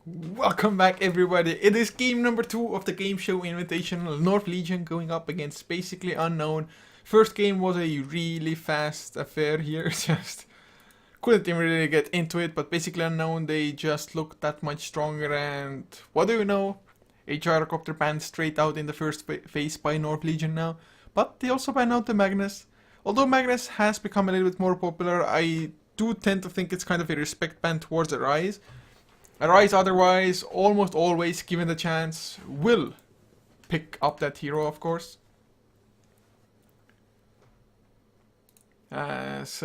Welcome back, everybody. It is game number 2 of the GameShow Invitational. North Legion going up against basically unknown. First game was a really fast affair here. Just couldn't even really get into it, but basically unknown, they just looked that much stronger. And what do you know? A gyrocopter banned straight out in the first phase by North Legion now. But they also banned out the Magnus. Although Magnus has become a little bit more popular, I do tend to think it's kind of a respect ban towards Arise. Arise otherwise, almost always, given the chance, will pick up that hero, of course. As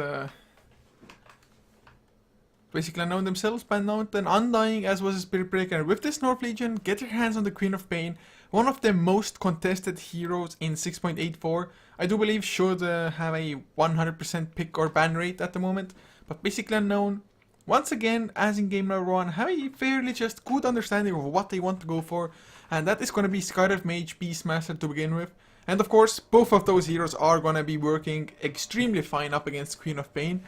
basically unknown themselves, banned out and Undying, as was a Spirit Breaker. With this North Legion, get your hands on the Queen of Pain, one of the most contested heroes in 6.84. I do believe should have a 100% pick or ban rate at the moment, but basically unknown. Once again, as in game number 1, have a fairly just good understanding of what they want to go for, and that is going to be Skydive Mage, Beastmaster to begin with. And of course, both of those heroes are going to be working extremely fine up against Queen of Pain.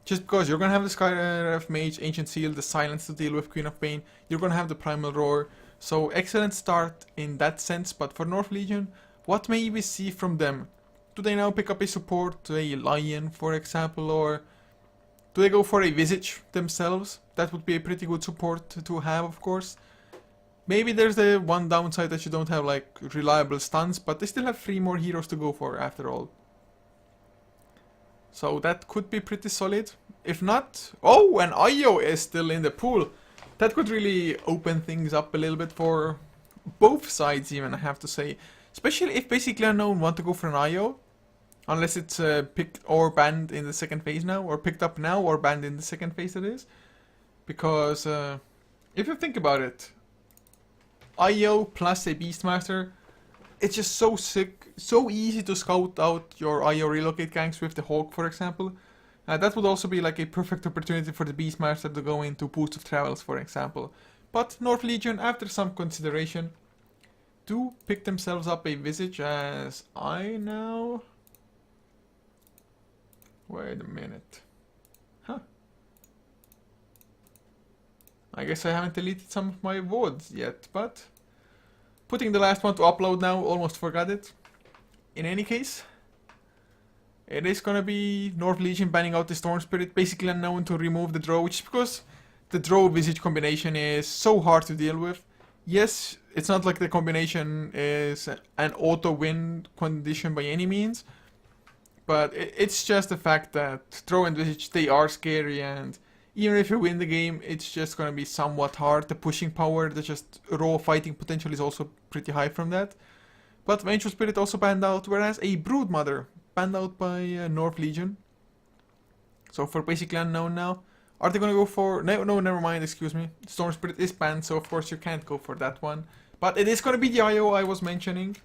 Just because you're going to have the Skydive Mage, Ancient Seal, the Silence to deal with Queen of Pain, you're going to have the Primal Roar. So excellent start in that sense, but for North Legion, what may we see from them? Do they now pick up a support, a Lion for example, or do they go for a Visage themselves? That would be a pretty good support to have, of course. Maybe there's the one downside that you don't have like reliable stuns, but they still have 3 more heroes to go for after all. So that could be pretty solid. If not, oh, and Io is still in the pool. That could really open things up a little bit for both sides even, I have to say. Especially if basically unknown want to go for an Io. Unless it's picked or banned in the second phase now, or picked up now or banned in the second phase, that is. Because if you think about it, IO plus a Beastmaster, it's just so sick, so easy to scout out your IO relocate ganks with the Hawk, for example. That would also be like a perfect opportunity for the Beastmaster to go into Boost of Travels, for example. But North Legion, after some consideration, do pick themselves up a Visage, as I now... Wait a minute. Huh. I guess I haven't deleted some of my VODs yet, but... Putting the last one to upload now, almost forgot it. In any case, it is gonna be North Legion banning out the Storm Spirit, basically unknown to remove the draw, which is because the draw Visage combination is so hard to deal with. Yes, it's not like the combination is an auto win condition by any means, but it's just the fact that draw and Visage, they are scary, and even if you win the game, it's just gonna be somewhat hard. The pushing power, the just raw fighting potential is also pretty high from that. But Vengeful Spirit also banned out, whereas a Broodmother banned out by North Legion. So for basically unknown now, are they gonna go for... No, never mind, excuse me. Storm Spirit is banned, so of course you can't go for that one. But it is gonna be the IO I was mentioning.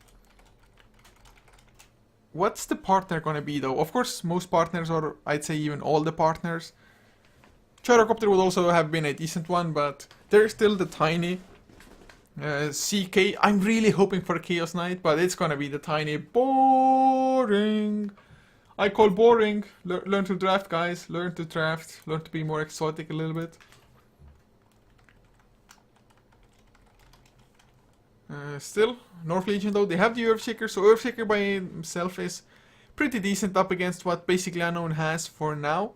What's the partner gonna be though? Of course, most partners, or I'd say even all the partners. Gyrocopter would also have been a decent one, but there's still the tiny CK. I'm really hoping for a Chaos Knight, but it's gonna be the tiny boring. I call boring. Learn to draft, guys. Learn to draft. Learn to be more exotic a little bit. Still, North Legion though, they have the Earthshaker, so Earthshaker by himself is pretty decent up against what basically unknown has for now.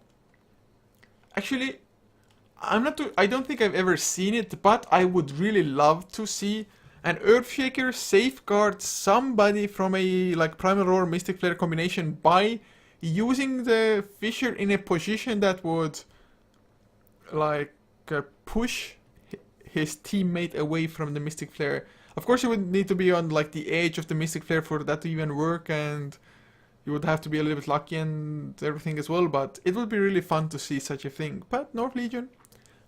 Actually, I don't think I've ever seen it, but I would really love to see an Earthshaker safeguard somebody from a like Primal Roar Mystic Flare combination by using the Fissure in a position that would like push his teammate away from the Mystic Flare. Of course, you would need to be on like the edge of the Mystic Flare for that to even work, and you would have to be a little bit lucky and everything as well, but it would be really fun to see such a thing. But North Legion,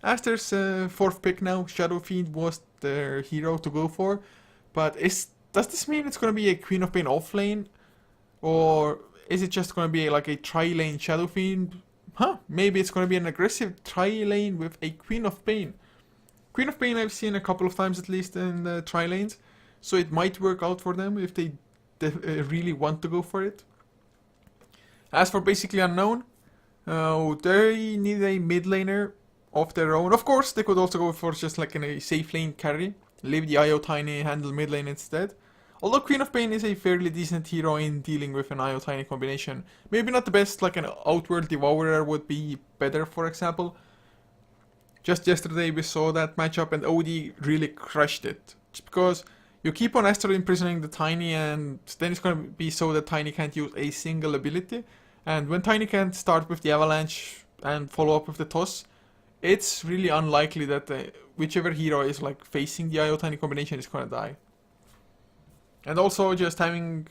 as their 4th pick now, Shadow Fiend was their hero to go for. But does this mean it's going to be a Queen of Pain offlane? Or is it just going to be like a tri-lane Shadow Fiend? Huh, maybe it's going to be an aggressive tri-lane with a Queen of Pain. Queen of Pain I've seen a couple of times at least in the tri-lanes, so it might work out for them if they really want to go for it. As for basically unknown, they need a mid laner of their own. Of course, they could also go for just like a safe lane carry, leave the IO Tiny handle mid lane instead. Although Queen of Pain is a fairly decent hero in dealing with an IO Tiny combination. Maybe not the best, like an Outworld Devourer would be better, for example. Just yesterday we saw that matchup and OD really crushed it. Just because you keep on Astral imprisoning the Tiny, and then it's gonna be so that Tiny can't use a single ability. And when Tiny can't start with the Avalanche and follow up with the Toss, it's really unlikely that whichever hero is like facing the IO Tiny combination is gonna die. And also just having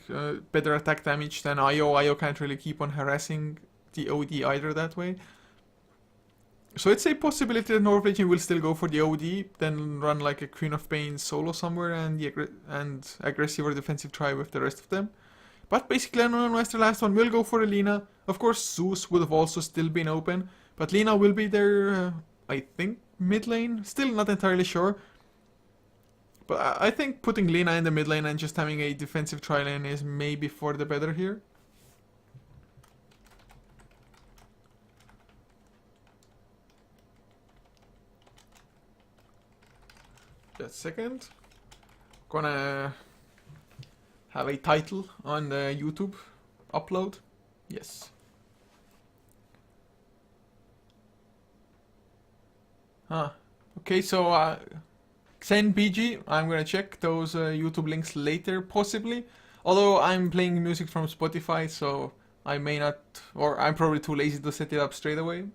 better attack damage than IO. IO can't really keep on harassing the OD either that way. So it's a possibility that Norwegian will still go for the OD, then run like a Queen of Pain solo somewhere and aggressive or defensive try with the rest of them. But basically, unless the last one will go for Lina. Of course, Zeus would have also still been open, but Lina will be there, I think, mid lane. Still not entirely sure. But I think putting Lina in the mid lane and just having a defensive tri lane is maybe for the better here. Just a second. Gonna have a title on the YouTube upload. Yes. Okay, so Xen BG, I'm gonna check those YouTube links later, possibly. Although I'm playing music from Spotify, so I may not, or I'm probably too lazy to set it up straight away,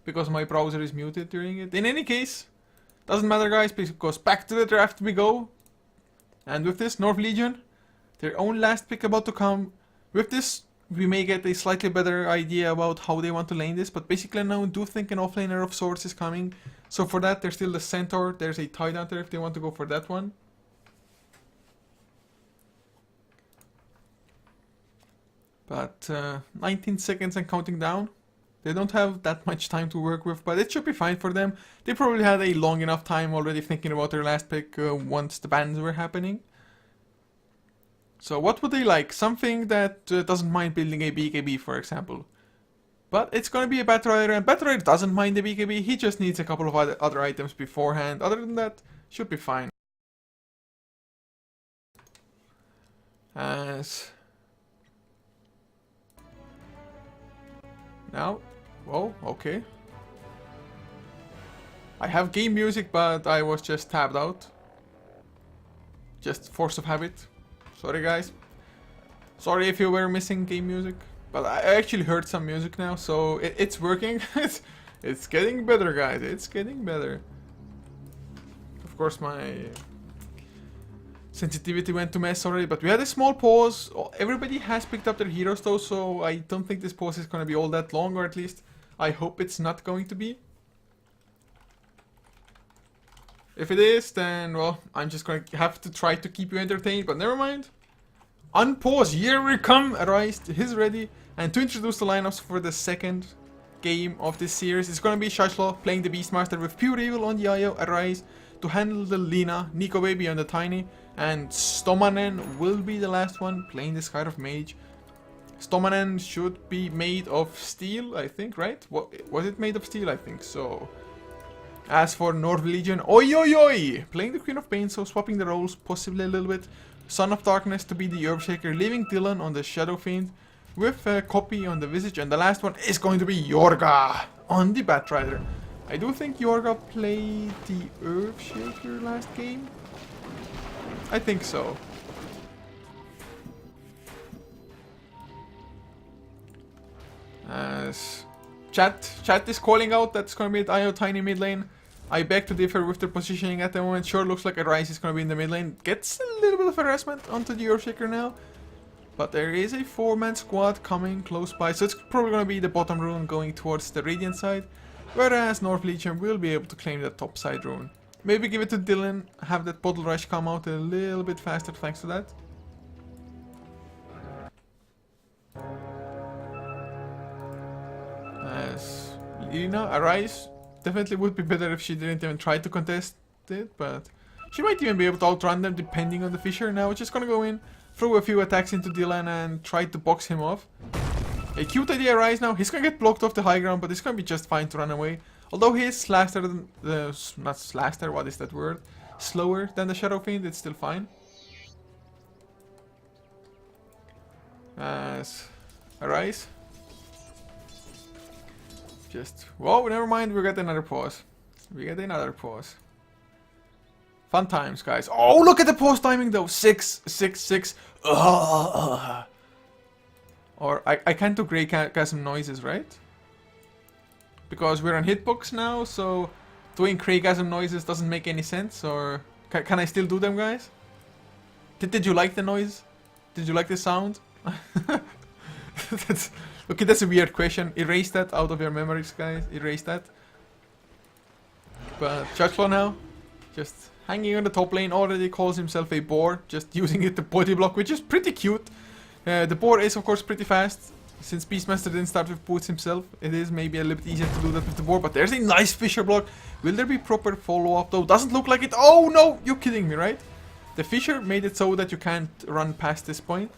because my browser is muted during it. In any case, doesn't matter, guys, because back to the draft we go. And with this, North Legion, their own last pick about to come. With this, we may get a slightly better idea about how they want to lane this, but basically now I do think an offlaner of sorts is coming. So for that, there's still the Centaur, there's a Tide Hunter if they want to go for that one. But 19 seconds and counting down. They don't have that much time to work with, but it should be fine for them. They probably had a long enough time already thinking about their last pick once the bans were happening. So what would they like? Something that doesn't mind building a BKB, for example. But it's gonna be a Batrider, and Batrider doesn't mind the BKB, he just needs a couple of other items beforehand. Other than that, should be fine. As... Now... Oh, okay. I have game music, but I was just tabbed out. Just force of habit. Sorry, guys. Sorry if you were missing game music. But I actually heard some music now, so it's working. It's getting better, guys. It's getting better. Of course, my sensitivity went to mess already, but we had a small pause. Everybody has picked up their heroes, though, so I don't think this pause is going to be all that long, or at least I hope it's not going to be. If it is, then, well, I'm just going to have to try to keep you entertained, but never mind. Unpause, here we come, Arise is ready. And to introduce the lineups for the second game of this series, it's going to be Shashlo playing the Beastmaster with Pure Evil on the IO, Arise to handle the Lina, Nico Baby on the Tiny, and Stomanen will be the last one playing the Sky of Mage. Stomanen should be made of steel, I think, right? Was it made of steel? I think so. As for North Legion, oi oi oi! Playing the Queen of Pain, so swapping the roles possibly a little bit. Son of Darkness to be the Earthshaker, leaving Dylan on the Shadow Fiend with a copy on the Visage, and the last one is going to be Yorga on the Batrider. I do think Yorga played the Earthshaker last game. I think so. As chat is calling out that's going to be at IO Tiny mid lane. I beg to differ with their positioning at the moment. Sure looks like Arise is going to be in the mid lane. Gets a little bit of harassment onto the Earthshaker now. But there is a 4-man squad coming close by. So it's probably going to be the bottom rune going towards the Radiant side. Whereas North Legion will be able to claim the top side rune. Maybe give it to Dylan. Have that Bottle Rush come out a little bit faster thanks to that. As Lina, Arise. Definitely would be better if she didn't even try to contest it, but she might even be able to outrun them depending on the Fisher. Now we're just gonna go in, throw a few attacks into Dylan and try to box him off. A cute idea, Rise now. He's gonna get blocked off the high ground, but it's gonna be just fine to run away. Although he is slaster than the not slaster, what is that word? Slower than the Shadow Fiend, it's still fine. Arise. Just whoa, never mind, we got another pause. We get another pause. Fun times, guys. Oh, look at the pause timing though. 6, 6, 6. Or I can't do Grey Chasm noises, right? Because we're on hitbox now, so doing Grey Chasm noises doesn't make any sense. Or can I still do them, guys? Did you like the noise? Did you like the sound? Okay, that's a weird question. Erase that out of your memories, guys. Erase that. But Couchor now, just hanging on the top lane, already calls himself a boar, just using it to body block, which is pretty cute. The boar is of course pretty fast. Since Beastmaster didn't start with boots himself, it is maybe a little bit easier to do that with the boar, but there's a nice Fissure block. Will there be proper follow-up though? Doesn't look like it. Oh no, you're kidding me, right? The Fissure made it so that you can't run past this point.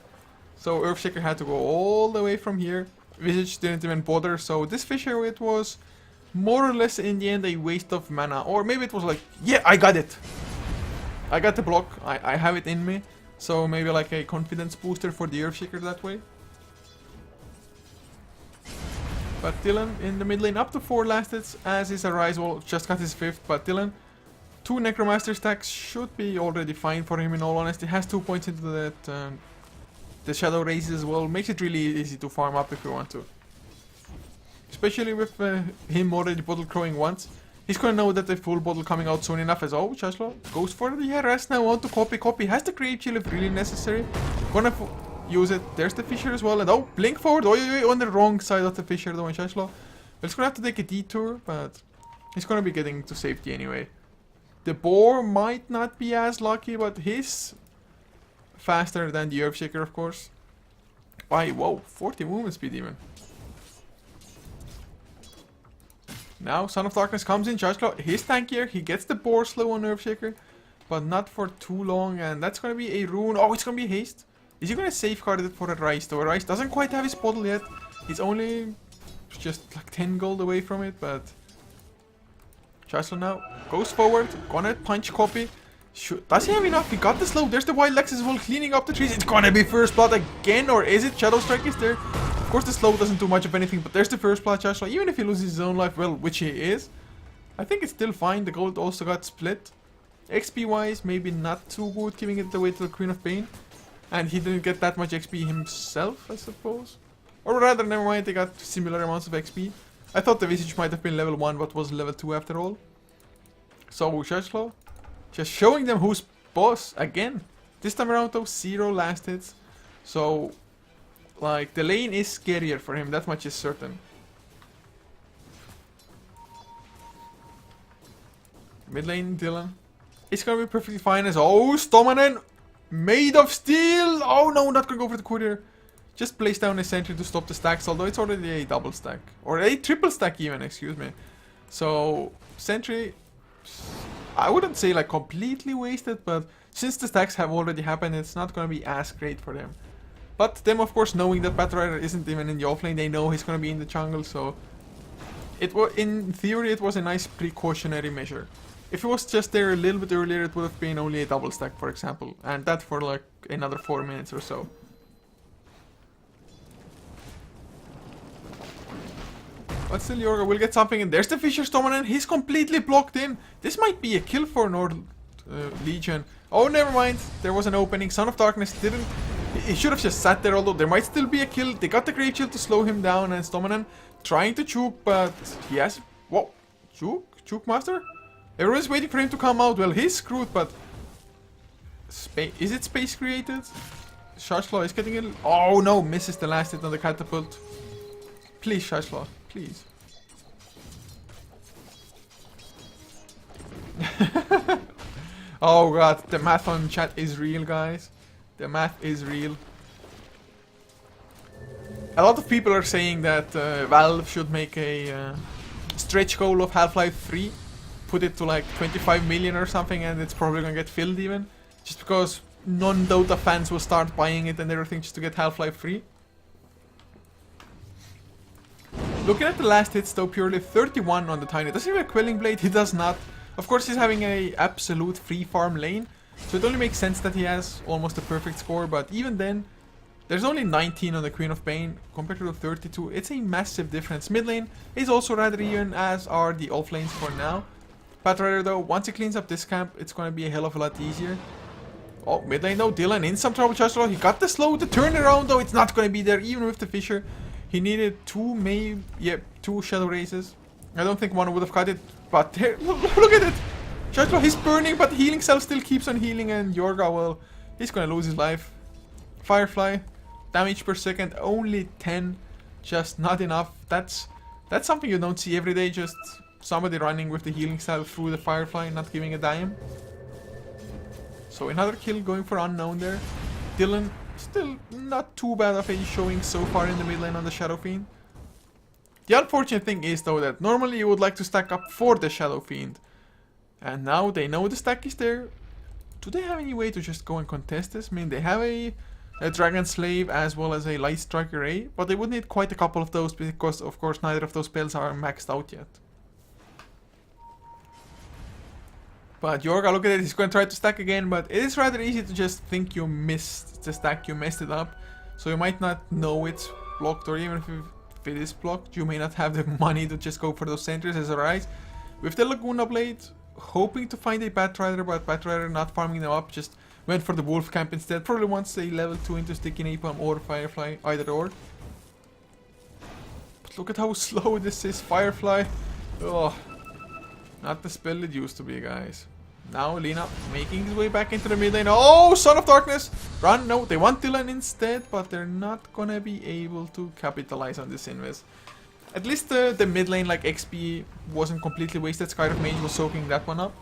So Earthshaker had to go all the way from here. Visage didn't even bother, so this Fissure, it was more or less in the end a waste of mana. Or maybe it was like, yeah, I got it. I got the block, I have it in me. So maybe like a confidence booster for the Earthshaker that way. But Dylan in the mid lane up to 4 last hits, as is Arise, well, just got his 5th, but Dylan, 2 Necromaster stacks should be already fine for him in all honesty. Has 2 points into that, the Shadow Races as well, makes it really easy to farm up if you want to. Especially with him already bottle crowing once. He's gonna know that the full bottle coming out soon enough as oh, Couchor goes for the harass now, want to copy, has the Grave Chill if really necessary. Gonna use it, there's the Fissure as well, and oh, blink forward, on the wrong side of the Fissure though, and Couchor. Well, he's gonna have to take a detour, but he's gonna be getting to safety anyway. The boar might not be as lucky, but he's faster than the Earthshaker, of course. By, whoa, 40 movement speed even. Now, Son of Darkness comes in, Couchor, he's tankier, he gets the boar slow on Earthshaker, but not for too long, and that's gonna be a rune. Oh, it's gonna be haste. Is he gonna safeguard it for a Rise though? Rise doesn't quite have his bottle yet. He's only just like 10 gold away from it, but Couchor now goes forward, gonna punch copy. Does he have enough? He got the slow. There's the Wild Lex as well, cleaning up the trees. It's gonna be first blood again, or is it? Shadow Strike is there. Of course, the slow doesn't do much of anything, but there's the first blood, Couchor. Even if he loses his own life, well, which he is, I think it's still fine. The gold also got split. XP wise, maybe not too good, giving it away to the Queen of Pain. And he didn't get that much XP himself, I suppose. Or rather, never mind, they got similar amounts of XP. I thought the Visage might have been level 1, but was level 2 after all. So, Couchor, just showing them who's boss again. This time around though, 0 last hits. So, like, the lane is scarier for him, that much is certain. Mid lane, Dylan. It's gonna be perfectly fine as oh, Stomanen! Made of steel! Oh no, not gonna go for the courier. Just place down a sentry to stop the stacks, although it's already a double stack. Or a triple stack even, excuse me. So, sentry, I wouldn't say like completely wasted, but since the stacks have already happened, it's not gonna be as great for them. But them, of course, knowing that Batrider isn't even in the offlane, they know he's gonna be in the jungle, so it was, in theory, it was a nice precautionary measure. If it was just there a little bit earlier, it would have been only a double stack, for example, and that for like another 4 minutes or so. But still, Yorga will get something, and there's the Fissure Stomanen. He's completely blocked in. This might be a kill for Nord Legion. Oh, never mind. There was an opening. Son of Darkness didn't. He should have just sat there, although there might still be a kill. They got the Grave Chill to slow him down, and Stomanen trying to juke, but he has. Whoa, juke? Juke Master? Everyone's waiting for him to come out. Well, he's screwed, but is it space created? Couchor is getting it. Oh no, misses the last hit on the catapult. Please, Couchor, please. Oh god, the math on chat is real, guys. The math is real. A lot of people are saying that Valve should make a stretch goal of Half-Life 3. Put it to like 25 million or something, and it's probably gonna get filled even. Just because non-Dota fans will start buying it and everything just to get Half-Life 3. Looking at the last hits though, purely 31 on the Tiny. Does he have a Quelling Blade? He does not. Of course he's having a absolute free farm lane, so it only makes sense that he has almost a perfect score, but even then, there's only 19 on the Queen of Pain compared to the 32. It's a massive difference. Mid lane is also rather even, as are the off lanes for now. Batrider though, once he cleans up this camp, it's gonna be a hell of a lot easier. Oh, mid lane though, Dylan in some trouble. He got the slow, the turnaround though, it's not gonna be there even with the Fisher. He needed two Shadow Races. I don't think one would have cut it, but there, look at it! Chaslo, he's burning, but the healing cell still keeps on healing, and Yorga, well, he's gonna lose his life. Firefly, damage per second, only 10, just not enough. That's something you don't see every day, just somebody running with the healing cell through the Firefly, not giving a dime. So another kill going for Unknown there. Dylan, still not too bad of a showing so far in the mid lane on the Shadow Fiend. The unfortunate thing is though that normally you would like to stack up for the Shadow Fiend. And now they know the stack is there. Do they have any way to just go and contest this? I mean, they have a Dragon Slave as well as a Light Strike Array, but they would need quite a couple of those because of course neither of those spells are maxed out yet. But Yorga, look at it, he's going to try to stack again, but it is rather easy to just think you missed the stack, you messed it up. So you might not know it's blocked, or even if it is blocked, you may not have the money to just go for those centers as a rise. With the Laguna Blade, hoping to find a Batrider, but Batrider not farming them up, just went for the Wolf Camp instead. Probably wants a level 2 into Sticky Napalm or Firefly, either or. But look at how slow this is, Firefly. Oh. Not the spell it used to be, guys. Now Lina making his way back into the mid lane. Oh, Son of Darkness! Run! No, they want Dylan instead, but they're not gonna be able to capitalize on this invest. At least the mid lane, like XP, wasn't completely wasted. Sky of Mage was soaking that one up.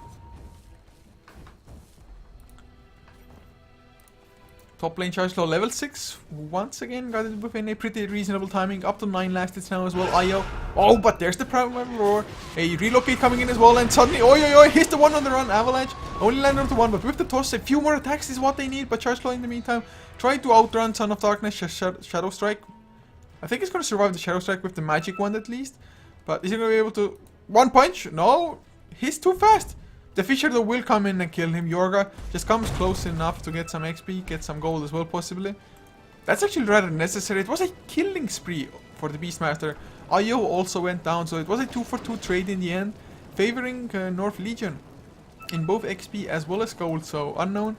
Top lane charge low, level 6. Once again, got it within a pretty reasonable timing. Up to 9 last hits now as well. Io. Oh, but there's the Primal Roar. A relocate coming in as well. And suddenly, oi, here's the one on the run. Avalanche. Only landed on the one, but with the toss, a few more attacks is what they need. But Charge Low in the meantime, trying to outrun Son of Darkness. Shadow Strike. I think he's going to survive the Shadow Strike with the magic one at least. But is he going to be able to... One punch? No. He's too fast. The Fisher though will come in and kill him. Yorga just comes close enough to get some XP, get some gold as well possibly. That's actually rather necessary. It was a killing spree for the Beastmaster. Io also went down, so it was a 2-for-2 trade in the end, favoring North Legion in both XP as well as gold. So Unknown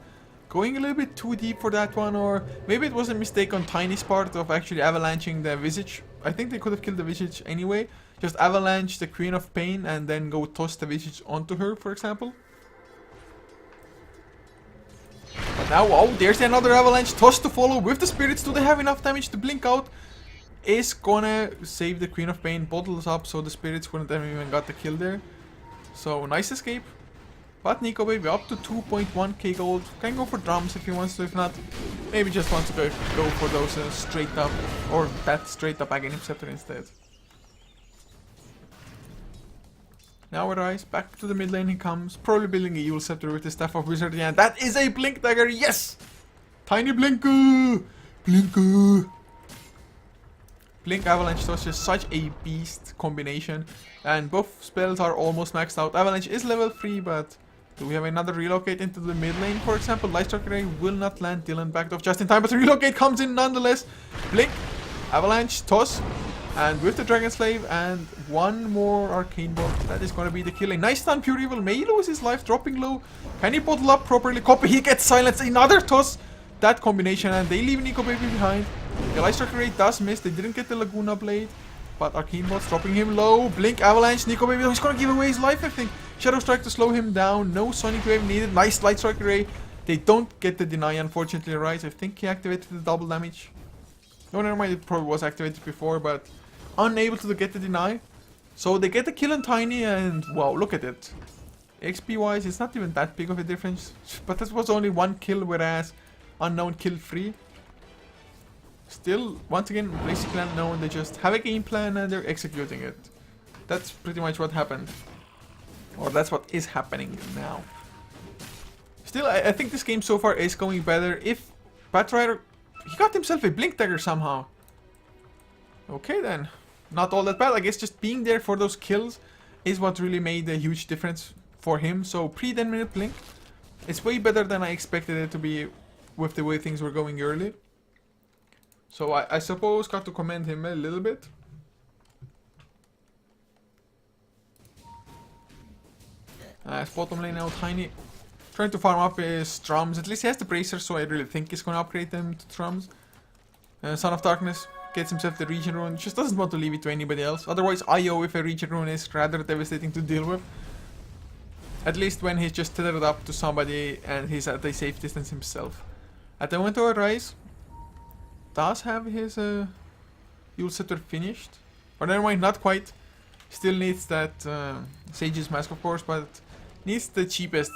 going a little bit too deep for that one, or maybe it was a mistake on Tiny's part of actually avalanching the Visage. I think they could have killed the Visage anyway. Just avalanche the Queen of Pain and then go toss the Visage onto her, for example. But now, oh, there's another avalanche. Toss to follow with the Spirits. Do they have enough damage to blink out? Is gonna save the Queen of Pain. Bottles up so the Spirits wouldn't have even got the kill there. So, nice escape. But Nico Baby up to 2.1k gold. Can go for drums if he wants to. If not, maybe just wants to go for those straight up, or that straight up Aghanim Scepter instead. Now Arise, back to the mid lane he comes, probably building a Yule Scepter with the Staff of Wizardry, and that is a Blink Dagger, yes! Tiny Blinker! Blinker! Blink Avalanche Toss is such a beast combination, and both spells are almost maxed out. Avalanche is level 3, but do we have another relocate into the mid lane, for example? Lightstrike Array will not land. Dylan backed off just in time, but the relocate comes in nonetheless. Blink, Avalanche, Toss, and with the Dragon Slave and one more Arcane Bolt, that is going to be the killing. Nice stun, Pure Evil may lose his life, dropping low. Can he bottle up properly? Copy, he gets silenced. Another Toss. That combination, and they leave Nico Baby behind. The Lightstrike Array does miss. They didn't get the Laguna Blade, but Arcane Bolt's dropping him low. Blink, Avalanche, Nico Baby. He's going to give away his life, I think. Shadow Strike to slow him down. No Sonic Wave needed. Nice Lightstrike Array. They don't get the deny, unfortunately, right? I think he activated the double damage. No, never mind. It probably was activated before, but unable to get the deny. So they get the kill on Tiny, and wow, look at it. XP wise, it's not even that big of a difference. But this was only one kill, whereas Unknown killed 3. Still, once again, basically Unknown, they just have a game plan and they're executing it. That's pretty much what happened. Or that's what is happening now. Still, I think this game so far is going better. If Batrider, he got himself a Blink Dagger somehow. Okay then. not all that bad. I guess just being there for those kills is what really made a huge difference for him. So pre-10 minute blink, it's way better than I expected it to be with the way things were going early. So I suppose got to commend him a little bit. Bottom lane now, Tiny. Trying to farm up his drums. At least he has the bracers, so I really think he's going to upgrade them to drums. Son of Darkness gets himself the regen rune. Just doesn't want to leave it to anybody else. Otherwise, IO with a regen rune is rather devastating to deal with. At least when he's just tethered up to somebody and he's at a safe distance himself. At the moment, Rise does have his Yule Scepter finished. Or never mind, not quite. Still needs that Sage's Mask, of course, but needs the cheapest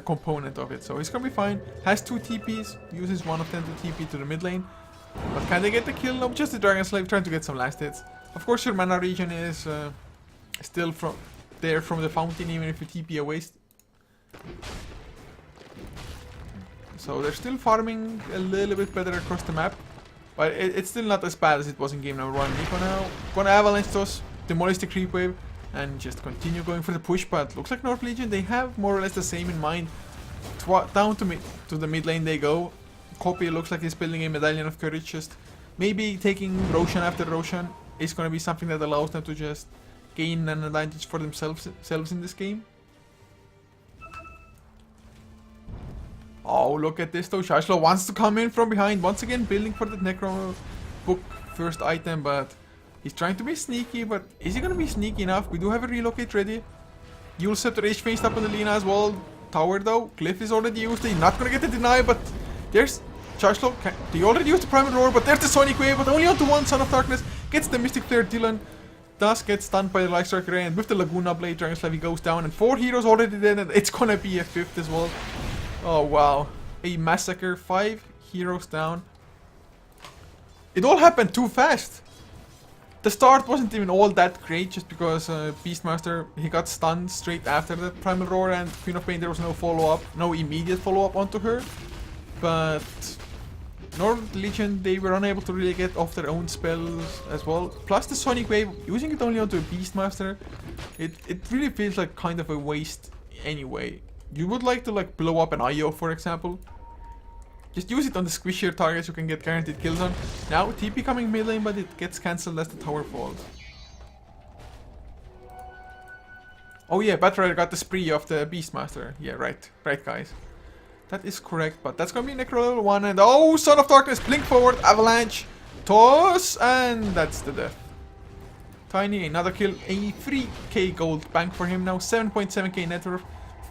component of it. So he's gonna be fine. Has 2 TPs, uses one of them to TP to the mid lane. But can they get the kill? No, just the Dragon Slave trying to get some last hits. Of course, your mana regen is still from the fountain, even if you TP a waste. So they're still farming a little bit better across the map. But it's still not as bad as it was in game number 1. Nico now gonna avalanche toss, demolish the creep wave, and just continue going for the push. But looks like North Legion, they have more or less the same in mind. Down to the mid lane they go. Copy looks like he's building a Medallion of Courage. Just maybe taking Roshan after Roshan is gonna be something that allows them to just gain an advantage for themselves in this game. Oh, look at this though. Shashlo wants to come in from behind. Once again, building for the Necro book first item, but he's trying to be sneaky. But is he going to be sneaky enough? We do have a relocate ready. Yule Scepter is faced up on the Lina as well. Tower though. Glyph is already used. He's not going to get the deny, but there's Shashlo. They already used the Primal Roar, but there's the Sonic Wave, but only onto one. Son of Darkness gets the Mystic Flare. Dylan does get stunned by the Light Striker, and with the Laguna Blade, Dragon Slave goes down, and 4 heroes already dead, and it's going to be a 5th as well. Oh wow, a massacre, 5 heroes down. It all happened too fast. The start wasn't even all that great, just because Beastmaster, he got stunned straight after the Primal Roar, and Queen of Pain, there was no follow-up, no immediate follow-up onto her. But North Legion, they were unable to really get off their own spells as well. Plus the Sonic Wave, using it only onto a Beastmaster, it really feels like kind of a waste anyway. You would like to like blow up an IO, for example. Just use it on the squishier targets you can get guaranteed kills on. Now TP coming mid lane, but it gets cancelled as the tower falls. Oh yeah, Batrider got the spree of the Beastmaster. Yeah, right guys. That is correct, but that's gonna be Necro level 1, and oh, Son of Darkness, blink forward, avalanche, toss, and that's the death. Tiny, another kill, a 3k gold bank for him now, 7.7k net worth.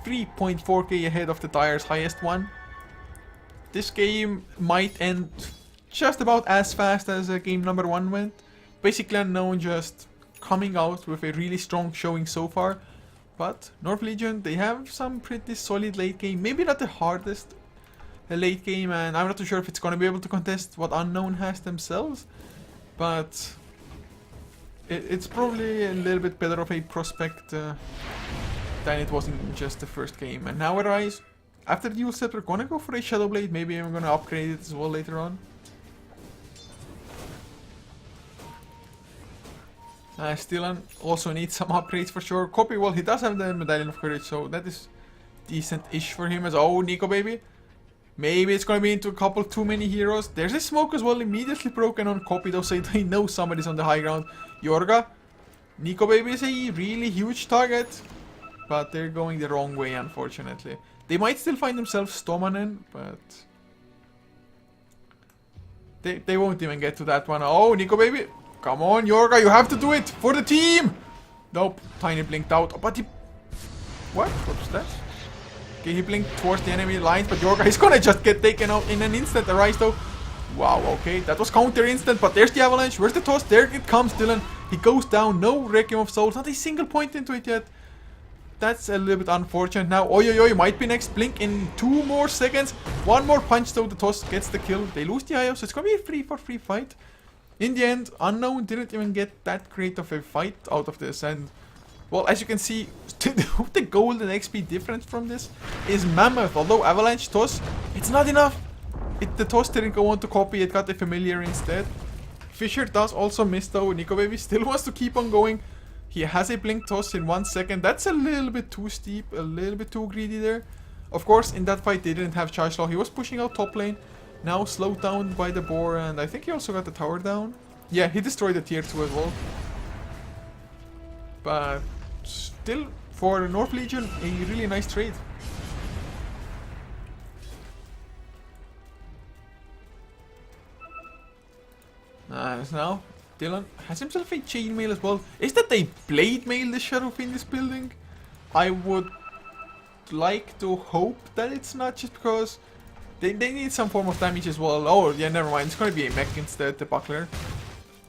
3.4k ahead of the Dire's highest one. This game might end just about as fast as game number 1 went. Basically Unknown just coming out with a really strong showing so far. But North Legion, they have some pretty solid late game. Maybe not the hardest late game, and I'm not too sure if it's going to be able to contest what Unknown has themselves. But it's probably a little bit better of a prospect than it was in just the first game. And now Rise, after the Yule Scepter, gonna go for a Shadow Blade. Maybe I'm gonna upgrade it as well later on. Still also needs some upgrades for sure. Copy, well, he does have the Medallion of Courage, so that is decent-ish for him as oh, Nico baby. Maybe it's gonna be into a couple too many heroes. There's a smoke as well, immediately broken on Copy though, so they know somebody's on the high ground. Yorga, Nico baby is a really huge target, but they're going the wrong way, unfortunately. They might still find themselves Stomanen, but they won't even get to that one. Oh, Nico baby, come on, Yorga, you have to do it for the team. Nope, Tiny blinked out, but he... What was that? Okay, he blinked towards the enemy lines, but Yorga is gonna just get taken out in an instant. Arise though. Wow, okay, that was counter instant, but there's the avalanche. Where's the toss? There it comes, Dylan. He goes down, no Requiem of Souls, not a single point into it yet. That's a little bit unfortunate now. Oi, oi, oi, might be next blink in 2 more seconds. One more punch though, the toss gets the kill. They lose the IO, so it's gonna be a 3-for-3 fight. In the end, Unknown didn't even get that great of a fight out of this, and well, as you can see, the gold and XP difference from this is mammoth. Although Avalanche toss, it's not enough. The toss didn't go on to Copy, it got a familiar instead. Fisher does also miss though. Nico Baby still wants to keep on going. He has a blink toss in 1 second. That's a little bit too steep, a little bit too greedy there. Of course, in that fight they didn't have Charge Law. He was pushing out top lane. Now slowed down by the boar, and I think he also got the tower down. Yeah, he destroyed the tier 2 as well. But still, for North Legion, a really nice trade. Now, Dylan has himself a chainmail as well. Is that a blade mail, the Shadow in this building? I would like to hope that it's not, just because they need some form of damage as well. Oh, yeah, never mind. It's gonna be a mech instead, the buckler.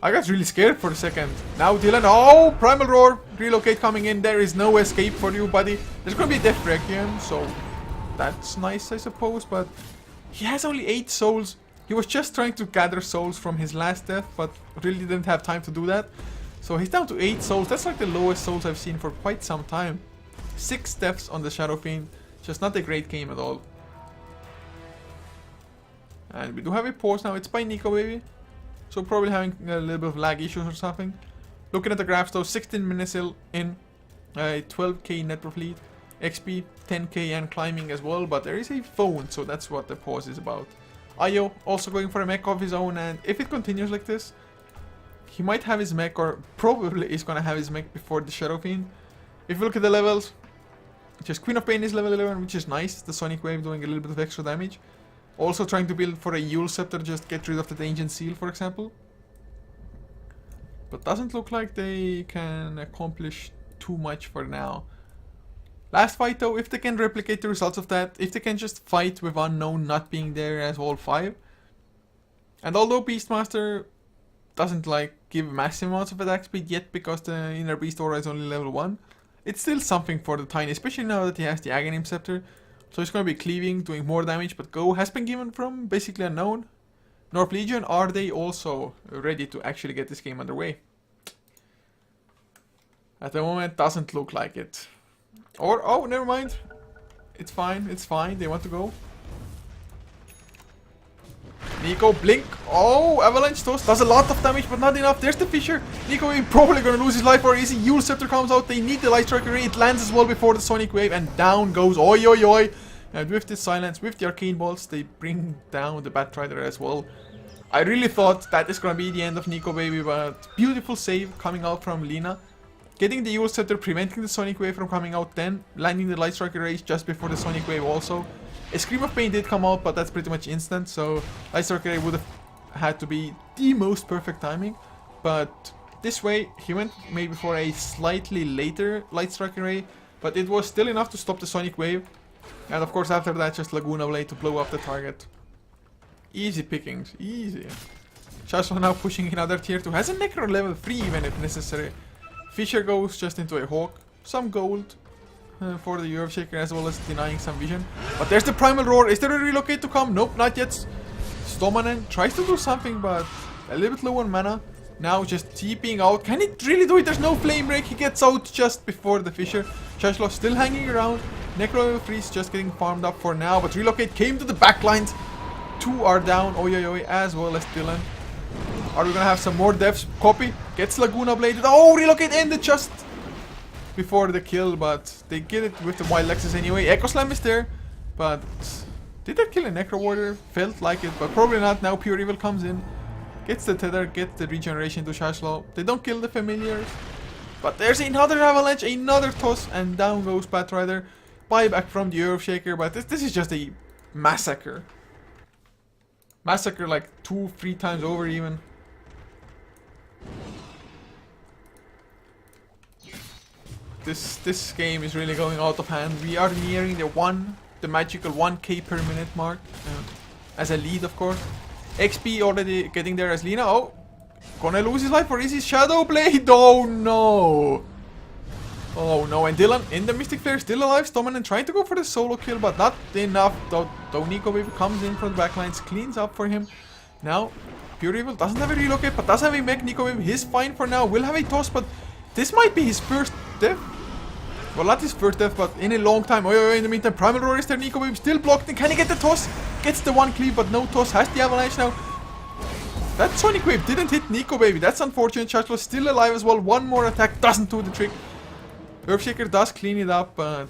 I got really scared for a second. Now, Dylan, oh, Primal Roar, relocate coming in. There is no escape for you, buddy. There's gonna be a Death Requiem, so that's nice, I suppose, but he has only 8 souls. He was just trying to gather souls from his last death, but really didn't have time to do that. So he's down to 8 souls. That's like the lowest souls I've seen for quite some time. 6 deaths on the Shadow Fiend. Just not a great game at all. And we do have a pause now. It's by Nico Baby. So probably having a little bit of lag issues or something. Looking at the graphs though, 16 minutes in. 12k net worth lead. XP 10k and climbing as well. But there is a phone, so that's what the pause is about. Io also going for a mech of his own, and if it continues like this, he might have his mech, or probably is gonna have his mech before the Shadow Fiend. If you look at the levels, just Queen of Pain is level 11, which is nice. The Sonic Wave doing a little bit of extra damage. Also trying to build for a Yule Scepter, just get rid of the Ancient Seal, for example. But doesn't look like they can accomplish too much for now. Last fight though, if they can replicate the results of that, if they can just fight with Unknown not being there as all 5. And although Beastmaster doesn't like give massive amounts of attack speed yet because the Inner Beast Aura is only level 1, it's still something for the Tiny, especially now that he has the Aghanim Scepter. So he's going to be cleaving, doing more damage, but Go has been given from basically Unknown. North Legion, are they also ready to actually get this game underway? At the moment, doesn't look like it. Or, oh, never mind. It's fine, they want to go. Nico, blink. Oh, Avalanche Toss does a lot of damage, but not enough. There's the Fisher. Nico is probably gonna lose his life, or is he? Yule Scepter comes out. They need the Light Striker Ray. It lands as well before the Sonic Wave, and down goes oi oi oi. And with this silence, with the Arcane Bolts, they bring down the Batrider as well. I really thought that is gonna be the end of Nico Baby, but beautiful save coming out from Lina. Getting the Yule Scepter, preventing the Sonic Wave from coming out, then landing the Light Striker Rays just before the Sonic Wave also. A Scream of Pain did come out, but that's pretty much instant, so Light Striker Ray would have had to be the most perfect timing. But this way, he went maybe for a slightly later Light Striker Ray, but it was still enough to stop the Sonic Wave. And of course after that, just Laguna Blade to blow up the target. Easy pickings, easy. Shasho now pushing another tier 2, has a Necro level 3 even if necessary. Fisher goes just into a Hawk, some gold for the Earthshaker as well as denying some vision. But there's the Primal Roar. Is there a relocate to come? Nope, not yet. Stomanen tries to do something, but a little bit low on mana. Now just TPing out. Can it really do it? There's no Flame Break. He gets out just before the Fisher. Shashlo still hanging around. Necro Freeze just getting farmed up for now, but relocate came to the backlines. 2 are down, oi oi oi, as well as Dylan. Are we gonna have some more deaths? Copy, gets Laguna Bladed. Oh, relocate ended just before the kill, but they get it with the Wild Lexus anyway. Echo Slam is there, but did that kill a Necro Warrior? Felt like it, but probably not. Now Pure Evil comes in, gets the Tether, gets the regeneration to Shashlo. They don't kill the Familiars, but there's another Avalanche, another Toss, and down goes Batrider. Buyback from the Earthshaker, but this is just a massacre. Massacre like 2-3 times over even. This game is really going out of hand. We are nearing the magical 1k per minute mark. As a lead, of course. XP already getting there as Lina. Oh, gonna lose his life, or is his Shadow Blade? Oh no! Oh no, and Dylan in the Mystic Flare still alive. Stomanen trying to go for the solo kill, but not enough. Though Nico Baby comes in from the backlines, cleans up for him. Now, Pure Evil doesn't have a relocate, but does have a mech. Nico Baby, he's fine for now. Will have a toss, but this might be his first death. Well, not his first death, but in a long time. Oh, in the meantime, Primal Roar is there. Nico Baby still blocked. Can he get the toss? Gets the one cleave, but no toss. Has the Avalanche now. That Sonic Wave didn't hit Nico Baby. That's unfortunate. Couchor still alive as well. One more attack doesn't do the trick. Earthshaker does clean it up, but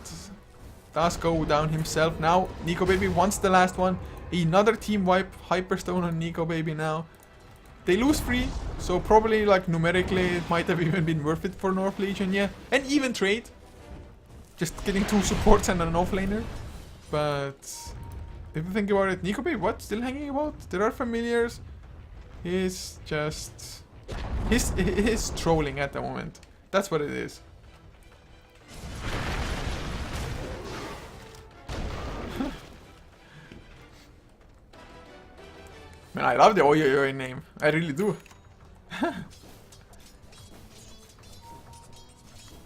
does go down himself. Now, Nico Baby wants the last one. Another team wipe. Hyperstone on Nico Baby now. They lose 3, so probably like numerically it might have even been worth it for North Legion, yeah. An even trade. Just getting 2 supports and an offlaner. But if you think about it, Nico Baby, what? Still hanging about? There are familiars. He's just... He's trolling at the moment. That's what it is. Man, I love the Oi Oi Oi name. I really do.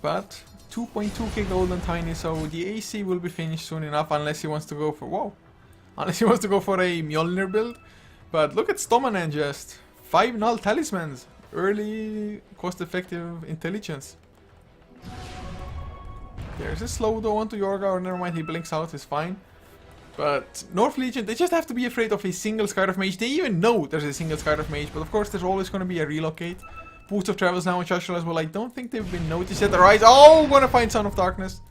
But 2.2k gold on Tiny, so the AC will be finished soon enough unless he wants to go for... Whoa. Unless he wants to go for a Mjolnir build. But look at Stomanen just. 5 null talismans. Early cost-effective intelligence. There's a slow though onto Yorga, or never mind, he blinks out, is fine. But North Legion, they just have to be afraid of a single Skydive Mage. They even know there's a single Skydive Mage, but of course there's always going to be a relocate. Boost of Travels now on Couchor as well. I don't think they've been noticed yet. Arise. Oh, gonna find Son of Darkness.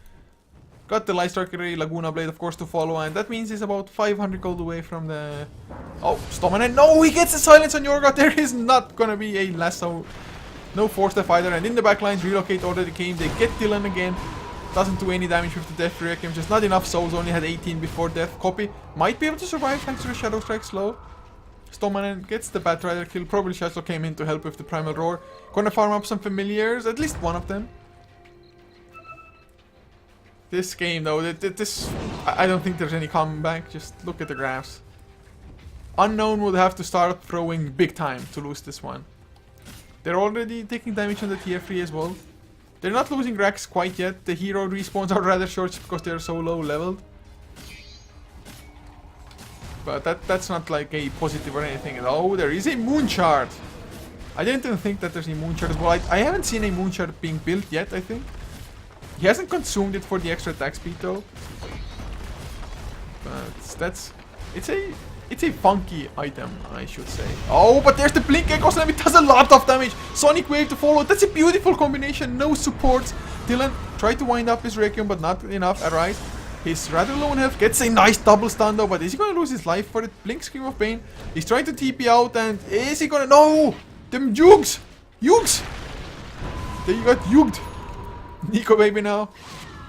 Got the Light Striker Laguna Blade, of course, to follow, and that means he's about 500 gold away from the... Oh, Stomanen. No, he gets the silence on Yorga. There is not gonna be a lasso. No Force Death either, and in the backlines, relocate already came. They get Dylan again. Doesn't do any damage with the Death Requiem, just not enough souls, only had 18 before death. Copy might be able to survive thanks to the Shadow Strike slow. Stomanen gets the Bat Rider kill, probably Couchor came in to help with the Primal Roar. Gonna farm up some familiars, at least one of them. This game though, I don't think there's any comeback, just look at the graphs. Unknown would have to start throwing big time to lose this one. They're already taking damage on the tier 3 as well. They're not losing racks quite yet. The hero respawns are rather short because they're so low leveled. But that's not like a positive or anything. Oh, there is a Moon Shard. I didn't even think that there's a Moon Shard as well. I haven't seen a Moon Shard being built yet, I think. He hasn't consumed it for the extra attack speed though. But it's a funky item, I should say. Oh, but there's the Blink Echo Slam. It does a lot of damage. Sonic Wave to follow. That's a beautiful combination. No supports. Dylan tried to wind up his Requiem, but not enough. Arise. He's rather low in health. Gets a nice double stun though, but is he going to lose his life for it? Blink Scream of Pain. He's trying to TP out, and is he going to... No! Them Yugs! Yugs! They got Yugged. Nico Baby now.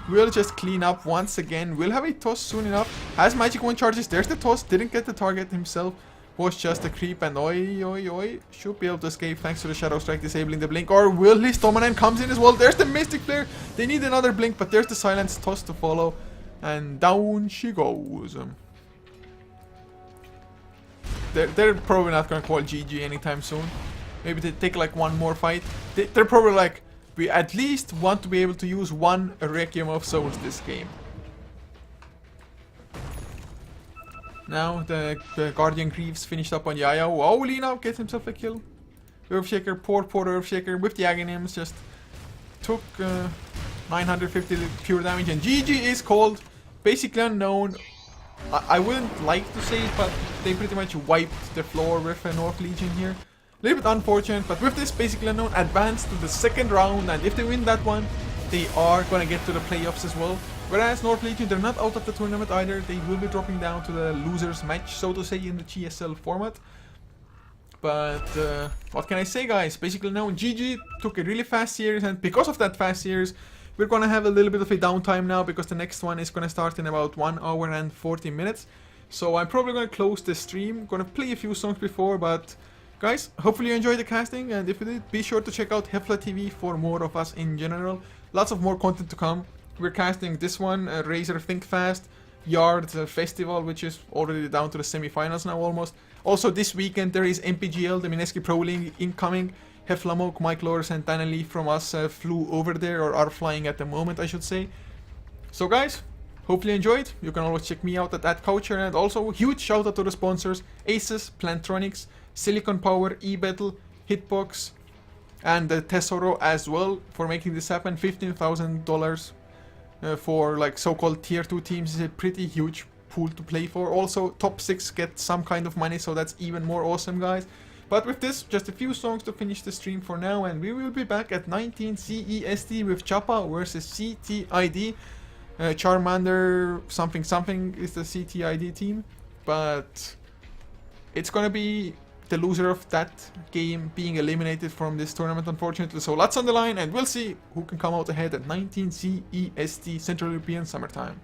We'll just clean up once again. We'll have a toss soon enough. Has Magic 1 charges. There's the toss. Didn't get the target himself. Was just a creep. And oi, oi, oi. Should be able to escape thanks to the Shadow Strike disabling the blink. Or will his Stomanen comes in as well. There's the Mystic Flare. They need another blink. But there's the silence toss to follow. And down she goes. They're probably not going to call GG anytime soon. Maybe they take like one more fight. They're probably like... We at least want to be able to use one Requiem of Souls this game. Now the Guardian Greaves finished up on Yaya. Oh, Lina gets himself a kill. Earthshaker, poor Earthshaker with the Aghanim's just took 950 pure damage, and GG is called. Basically unknown. I wouldn't like to say it, but they pretty much wiped the floor with a North Legion here. A little bit unfortunate, but with this basically unknown advance to the second round, and if they win that one, they are going to get to the playoffs as well. Whereas North Legion, they're not out of the tournament either. They will be dropping down to the losers match, so to say, in the GSL format. But what can I say, guys? Basically now GG took a really fast series, and because of that fast series, we're going to have a little bit of a downtime now, because the next one is going to start in about 1 hour and 40 minutes. So I'm probably going to close the stream. Going to play a few songs before, but... Guys, hopefully you enjoyed the casting, and if you did, be sure to check out HeflaTV for more of us in general. Lots of more content to come. We're casting this one, Razer Think Fast, Yard Festival, which is already down to the semi-finals now almost. Also this weekend there is MPGL, the Mineski Pro League incoming. Heflamok, Mike Loris and Dana Lee from us flew over there, or are flying at the moment I should say. So guys, hopefully you enjoyed. You can always check me out at Couchor, and also huge shout out to the sponsors, Asus, Plantronics, Silicon Power, eBattle, Hitbox, and the Tesoro as well for making this happen. $15,000 for like so-called tier 2 teams is a pretty huge pool to play for. Also top 6 get some kind of money, so that's even more awesome, guys. But with this, just a few songs to finish the stream for now, and we will be back at 19 CEST with Choppa versus CTID. Charmander something something is the CTID team, but it's gonna be the loser of that game being eliminated from this tournament, unfortunately. So lots on the line, and we'll see who can come out ahead at 19 CEST, Central European Summertime.